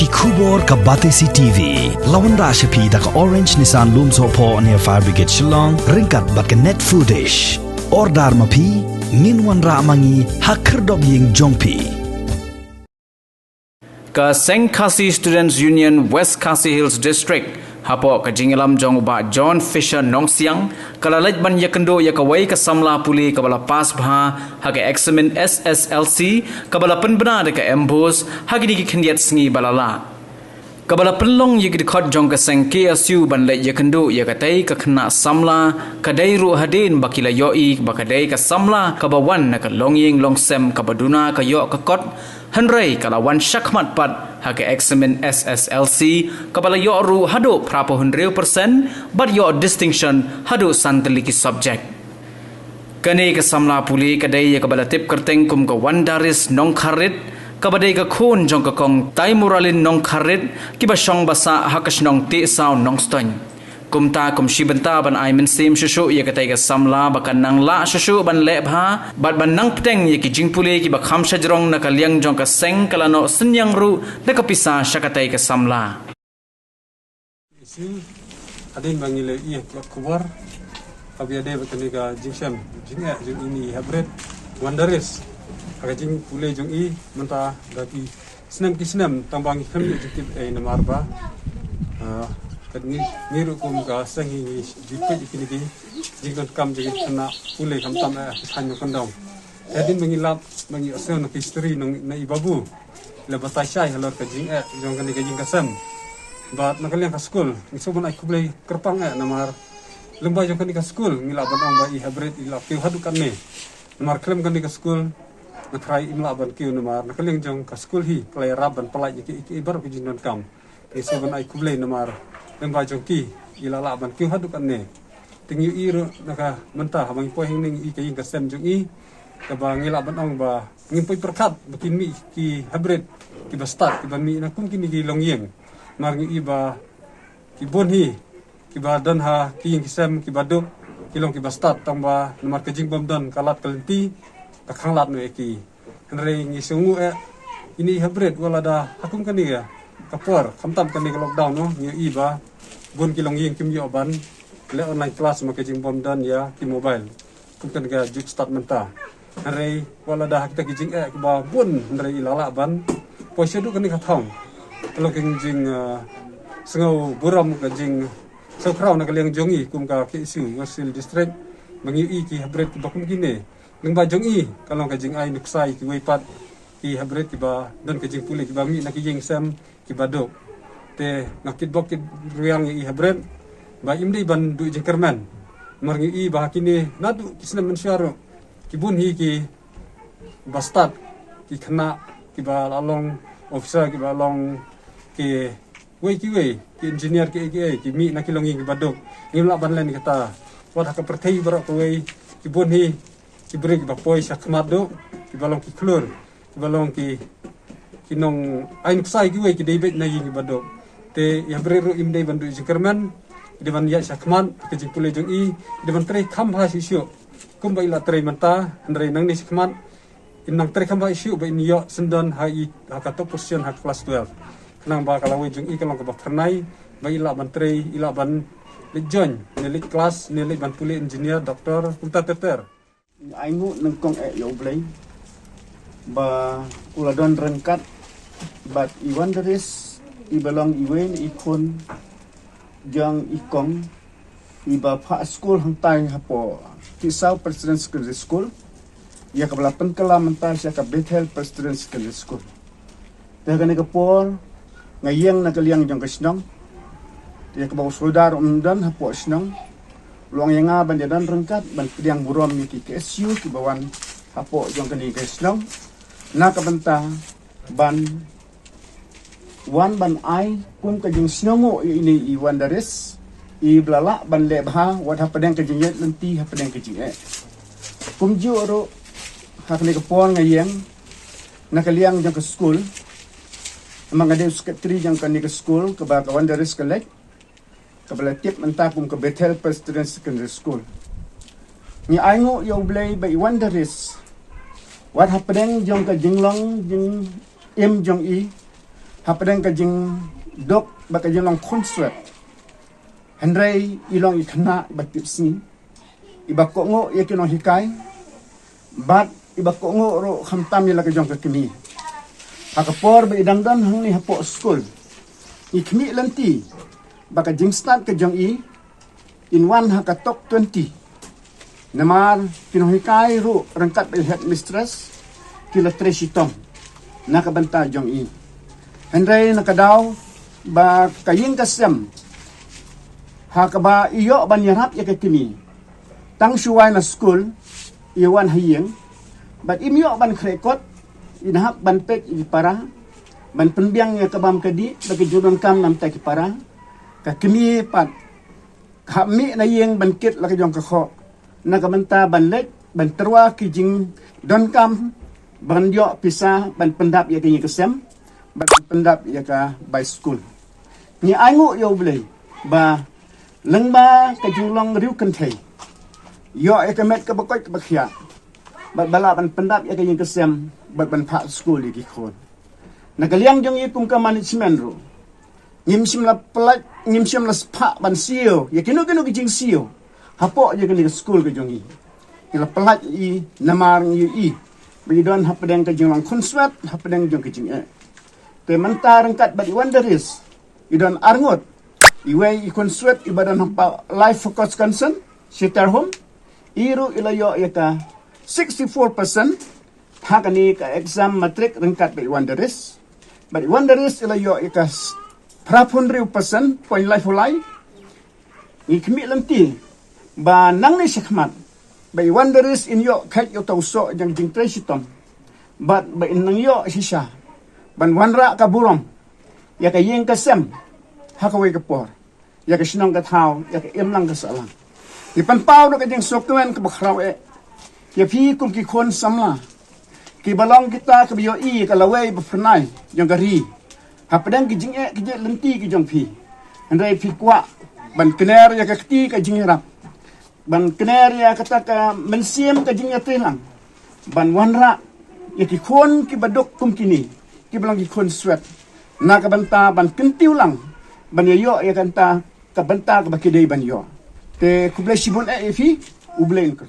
Kubor ka Batesi TV. Lawan Rashapi da ka Orange Nissan Looms Hopo near Fire Brigade Shillong. Ringkat bat ka net footage. Ordar mapi. Minwan ra mangi hakerdog ying jongpi. Ka Seng Khasi Students Union West Khasi Hills District hapo ka jingilam jong ba John Fisher Nong Siang kalalaj ban yakendo yakawai ka samla puli ka bala pas bha ha ka examen SSLC ka bala penbena de ka embos ha gi khendiat sngi balala ka bala penlong yigi khot jong ka Seng KSU ban le yakendo yakatai ka khna samla ka dai ru hadin bakila yoi bakadai ka samla ka bawan na ka longying longsem ka baduna ka yo ka kot Henry kalawan syakmat pat hake examen SSLC kabala yo ru hado prapo 100% but yo distinction hado santeliki subject kane ka samla puli kadai ya kabala tip kerteng kum ka wandaris nong kharit kabadai ka khon jong ka kong tai muralin nong kharit kiba shong basa hakash nong ti saw nong stony kumta kum shibenta ban ai men sim shushu ya katai ka samla bakan nang la shushu ban lebha bat ban nang pteng ya ki jingpule ki ba kham shajrong na kalyang jong ka seng kalano senyang ru na kapisa shakatai ka samla isi adin bangile iya kubar abia de batani ka jingsam jinga jing ini hybrid wandaris aga jing pule jong I menta dati senam ki senam tambang kham jitip namar ba kadni miru kum ka sangi jipe ikini jingon kam jigi kena pule kam tam hanyo kandong edin mengilap mengi asen history nong na ibabu le batasai halor ka jing jong kan ka jing kasam bat nakaliang ka school isobon ai kublai kerpang namar lemba jong kan ka school ngila ban ong ba I hybrid ila ki hadukan me namar klem kan ka school nakrai imla ban ki namar nakaliang jong ka school hi play raban palai ki ibar ki jingon kam isobon ai kublai namar lemba jongki ila laban ki hadukan ne tingi iro naka mentah bang poing ning I kayin ka sem jong I ka bang ila ban ong ba ngimpoy perkat bakin mi ki hybrid ki bastat ki ban mi na kum kini ki longyeng mar ngi iba ki bonhi ki badan ha ki sem ki baduk ki long ki bastat tang ba nomar ka jing bom dan kalat kalenti ka khanglat no ki henre ngi sungu ini hybrid wala da hakum kan ni ya kapor kamtam kan ni lockdown no ngi iba bun kilong ying kim yo ban le online class maka jing bom dan ya ki mobile kum kan ga juk start menta hari wala dah kita kijing ba bun hari ilala ban poise du kan ni khathong kalau kijing sengau buram ka jing so kraw na kaliang jongi kum ka KSU Wasil district mangi I ki hybrid ki bakum kine nang ba jongi kalau ka jing ai nuksai ki weipat ki hybrid ki ba dan ka jing puli ki ba mi na ki jing sam ki badok te nakit bokit ruyang I hybrid ba imdi ban du jengkerman marngi I ba kini nadu kisna mensyaro kibun hi ki bastat ki khna ki ba along officer ki ba along ki wei ki engineer ki mi na kilongi ki badok ngimla ban len kata wat ka perthei barak ko wei kibun hi ki break ba poi sakmat do ki balong ki klur ki balong ki kinong ain sai ki wei ki debet na yin ki badok te ya breru imdai bandu jengkerman devan ya sakman ke jipule jong I devan tre kham ha sisyo kumbai la tre manta andre nang ni sakman inang tre kham ha sisyo ba in yo sendan ha I hakato position ha kelas 12 nang ba kalawe jong I kalong ka ba pernai ba ila ban tre ila ban le join ne kelas ne ban pule engineer doktor kunta teter aingu nengkong yo blai ba uladon rengkat but I wonderis I belong iwen ikon jang ikong iba pa school hantai hapo Tisau President Secondary School ya kabla penkala mental sia ka Bethel President Secondary School tegane ka por ngayeng na kaliang jang kasnong ya ka bawa saudar umdan hapo snong luang yang ban dan rengkat ban kediang burom ki KSU ki bawan hapo jang kani kasnong na ka benta ban wan ban ai kum ka jing snongo ini I wandaris I blala ban lebha wat hapadang ka jing yet nanti hapadang ka jing kum ju ro hakne ka pon ngayeng nakaliang jang ka school mga de secretary jang ka ni ka school ka ba ka wandaris ka lek ka bala tip menta kum ka Bethel President Secondary School ni aingo yo blay ba I wandaris wat hapadang jang ka jinglong jing im jang I hapadang ka jing dok ba ka jing long konsert Henry ilong ikna batip sini iba ko ngo ye kinong hikai bat iba ko ngo ro khamtam yela ka jong ka kini hakapor ba idang dan hang ni hapo school ikmi lanti ba ka jing start ka jong in one hakatok 20 namar kinong hikai ro rangkat ba headmistress kila Tracy Tom nakabanta jong Henry nakadaw ba kaying kasem hakaba iyo ban yarap ya kini tang shuwai na school iwan hayeng but imyo ban krekot inahap ban pek para ban penbiang ya kabam kadi bagi jurun kam nam ta para ka kini pat kami na yeng ban kit la ka jong ka kho na kabanta ban lek ban terwa ki jing don kam ban yo pisa ban pendap ya kini kesem ban pendap ya ka by school ni aingu yo blei ba lengba ka jinglong riu kan thei yo ekamet ka bakoi ka bakhya bat bala ban pendap ya ka yin kesem bat ban pha school di khon nakaliang jong yikum ka management ro nyimsim la plat nyimsim la spa ban sio ya kinu ki jing sio hapo ya ka school ka jong ila plat I namar yi bagi don hapadang ka jinglong konswat hapadang jong ka jing te mantar angkat bat wonderis idon arngot iway ikonswat ibadan hampa life focus concern sitar home iru ilayo yaka 64% hakani ka exam matric rengkat ba wonderis but wonderis ilayo yaka 500% point life ulai ikmi lanti ba nang ni shikmat ba wonderis in yo khat yo tawso jang jing tresitom but ba in nang yo shisha ban wanra ka burom yaka yeng kasem hakaway ka por yaka sinong ka tao yaka imlang ka salang ipan pau no ka jing soktuan ka bakraw ya pi kum ki khon samla ki balong kita ka biyo ka laway ba pernai yang gari hapadang ki jing ki je lenti ki jong pi andai pi kwa ban kener yaka kti ka jing rap ban kener ya kata ka mensiem ka jing telang ban wanra yaki khon ki badok kum kini ki balong ki khon swet na ka banta ban kentiu lang ban yo ya kanta ka banta ka bakidai ban yo te kuble shibun efi ublen ka